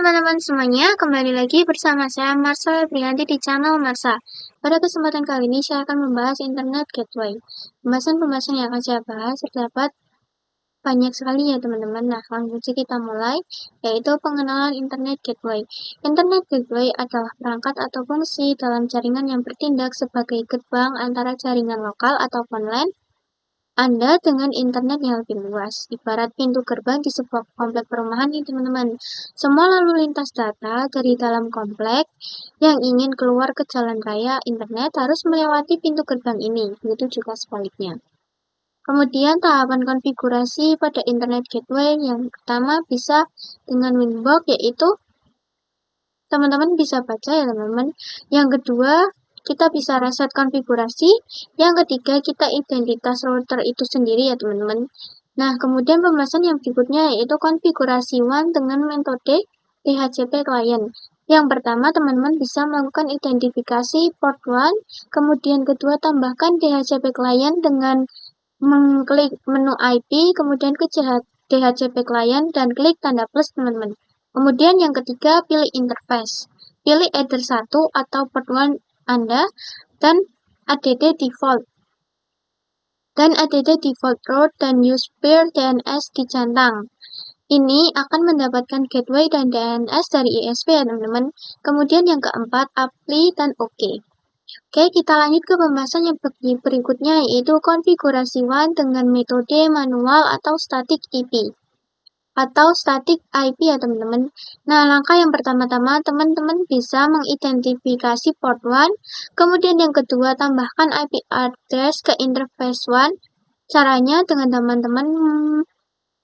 teman-teman semuanya, kembali lagi bersama saya Marsha Priyanti di channel Marsha. Pada kesempatan kali ini saya akan membahas Internet Gateway. Pembahasan yang akan saya bahas terdapat banyak sekali ya teman-teman. Nah, langsung saja kita mulai, yaitu pengenalan Internet Gateway. Internet Gateway adalah perangkat atau fungsi dalam jaringan yang bertindak sebagai gerbang antara jaringan lokal atau LAN Anda dengan internet yang lebih luas, ibarat pintu gerbang di sebuah komplek perumahan nih teman-teman. Semua lalu lintas data dari dalam komplek yang ingin keluar ke jalan raya internet harus melewati pintu gerbang ini, begitu juga sebaliknya. Kemudian tahapan konfigurasi pada Internet Gateway yang pertama bisa dengan Winbox, yaitu teman-teman bisa baca ya teman-teman. Yang kedua, kita bisa reset konfigurasi. Yang ketiga, kita identitas router itu sendiri ya teman-teman. Nah, kemudian pembahasan yang berikutnya yaitu konfigurasi WAN dengan metode DHCP client. Yang pertama, teman-teman bisa melakukan identifikasi port WAN. Kemudian kedua, tambahkan DHCP client dengan mengklik menu IP, kemudian ke DHCP client dan klik tanda plus teman-teman. Kemudian yang ketiga, pilih interface. Pilih either 1 atau port 1 Anda dan ADD default. Dan ADD default route dan use peer DNS dicentang. Ini akan mendapatkan gateway dan DNS dari ISP ya teman-teman. Kemudian yang keempat, apply dan OK. Oke, kita lanjut ke pembahasan yang berikutnya, yaitu konfigurasi WAN dengan metode manual atau static IP. Atau static IP ya teman-teman. Nah, langkah yang pertama-tama teman-teman bisa mengidentifikasi port WAN. Kemudian yang kedua, tambahkan IP address ke interface WAN. Caranya dengan teman-teman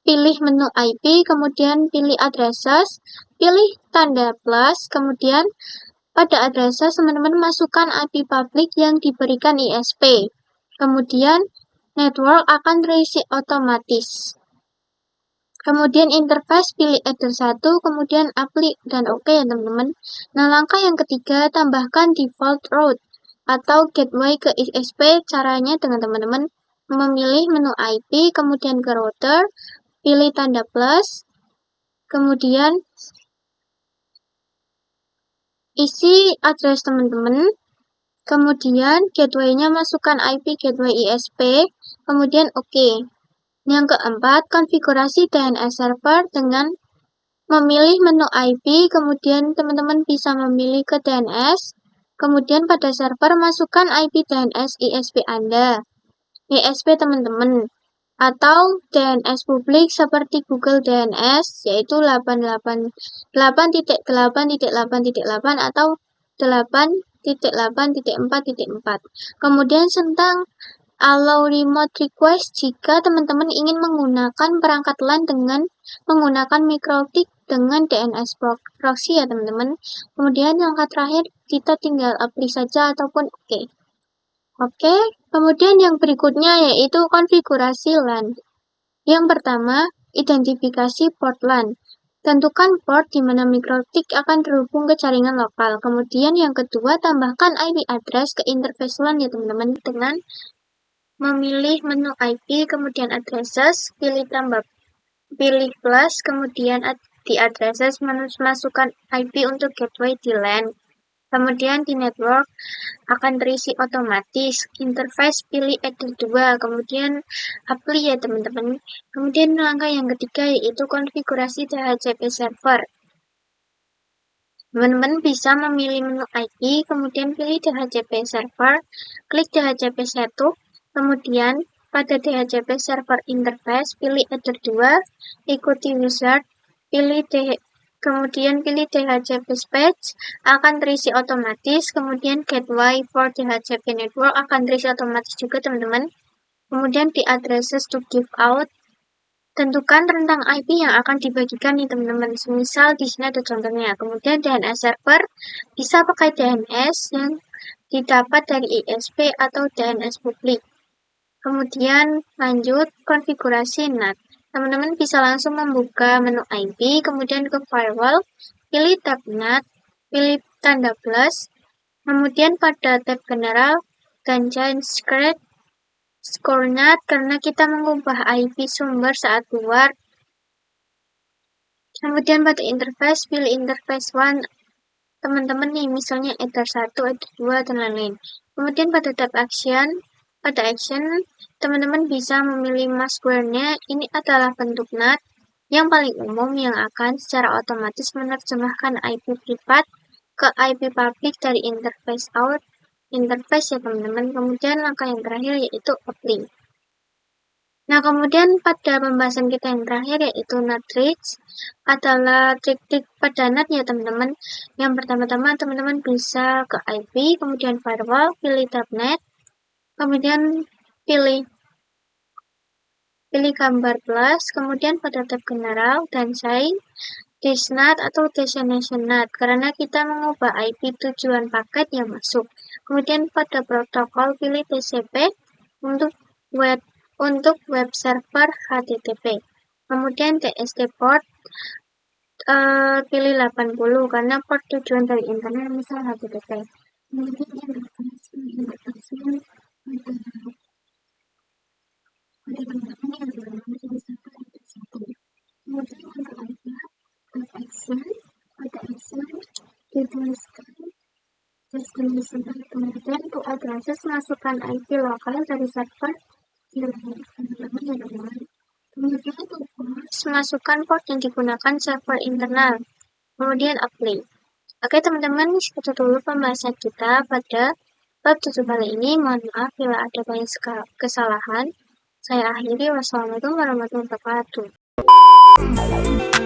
pilih menu IP, kemudian pilih addresses, pilih tanda plus, kemudian pada addresses teman-teman masukkan IP public yang diberikan ISP. Kemudian network akan terisi otomatis. Kemudian interface pilih either 1, kemudian apply dan OK ya teman-teman. Nah, langkah yang ketiga, tambahkan default route atau gateway ke ISP. Caranya dengan teman-teman memilih menu IP, kemudian ke router, pilih tanda plus, kemudian isi address teman-teman, kemudian gateway-nya masukkan IP gateway ISP, kemudian OK. Yang keempat, konfigurasi DNS server dengan memilih menu IP, kemudian teman-teman bisa memilih ke DNS, kemudian pada server masukkan IP DNS ISP Anda, ISP teman-teman, atau DNS publik seperti Google DNS, yaitu 8.8.8.8 atau 8.8.4.4. Kemudian tentang allow remote request jika teman-teman ingin menggunakan perangkat LAN dengan menggunakan microtik dengan DNS proxy ya teman-teman. Kemudian langkah terakhir kita tinggal apply saja ataupun OK. Oke, kemudian yang berikutnya yaitu konfigurasi LAN. Yang pertama, identifikasi port LAN. Tentukan port di mana mikrotik akan terhubung ke jaringan lokal. Kemudian yang kedua, tambahkan IP address ke interface LAN ya teman-teman dengan memilih menu IP, kemudian addresses, pilih plus, kemudian di addresses masukkan IP untuk gateway di LAN. Kemudian di network akan terisi otomatis. Interface pilih either 2, kemudian apply ya teman-teman. Kemudian langkah yang ketiga yaitu konfigurasi DHCP server. Teman-teman bisa memilih menu IP, kemudian pilih DHCP server, klik DHCP 1, kemudian pada DHCP server interface pilih either 2, ikuti wizard, kemudian pilih DHCP page, akan terisi otomatis, kemudian gateway for DHCP network akan terisi otomatis juga teman-teman. Kemudian di addresses to give out, tentukan rentang IP yang akan dibagikan nih teman-teman. Misal di sini ada contohnya. Kemudian DNS server bisa pakai DNS yang didapat dari ISP atau DNS publik. Kemudian lanjut konfigurasi NAT. Teman-teman bisa langsung membuka menu IP, kemudian ke firewall, pilih tab NAT, pilih tanda plus, kemudian pada tab general dan change score NAT karena kita mengubah IP sumber saat keluar. Kemudian pada interface, pilih interface 1 teman-teman nih, misalnya enter 1, enter 2, dan lain-lain. Kemudian pada tab action, teman-teman bisa memilih mask square-nya. Ini adalah bentuk NAT yang paling umum yang akan secara otomatis menerjemahkan IP privat ke IP public dari interface out interface ya teman-teman. Kemudian langkah yang terakhir yaitu apply. Nah, kemudian pada pembahasan kita yang terakhir yaitu NAT tricks adalah trik-trik pada NAT ya teman-teman. Yang pertama-tama teman-teman bisa ke IP, kemudian firewall, pilih tab NAT, kemudian pilih gambar plus, kemudian pada tab general dan sign DishNAT atau Destination NAT karena kita mengubah IP tujuan paket yang masuk. Kemudian pada protokol pilih TCP untuk web server HTTP. Kemudian TST port pilih 80 karena port tujuan dari internet misal HTTP. Kemudian kemudian untuk address masukkan IP lokal dari server kemudian masukkan port yang digunakan server internal, kemudian apply. Oke teman-teman, segitu dulu pembahasan kita pada bab 7 kali ini. Mohon maaf bila ada banyak kesalahan. Saya akhiri, wassalamualaikum warahmatullahi wabarakatuh.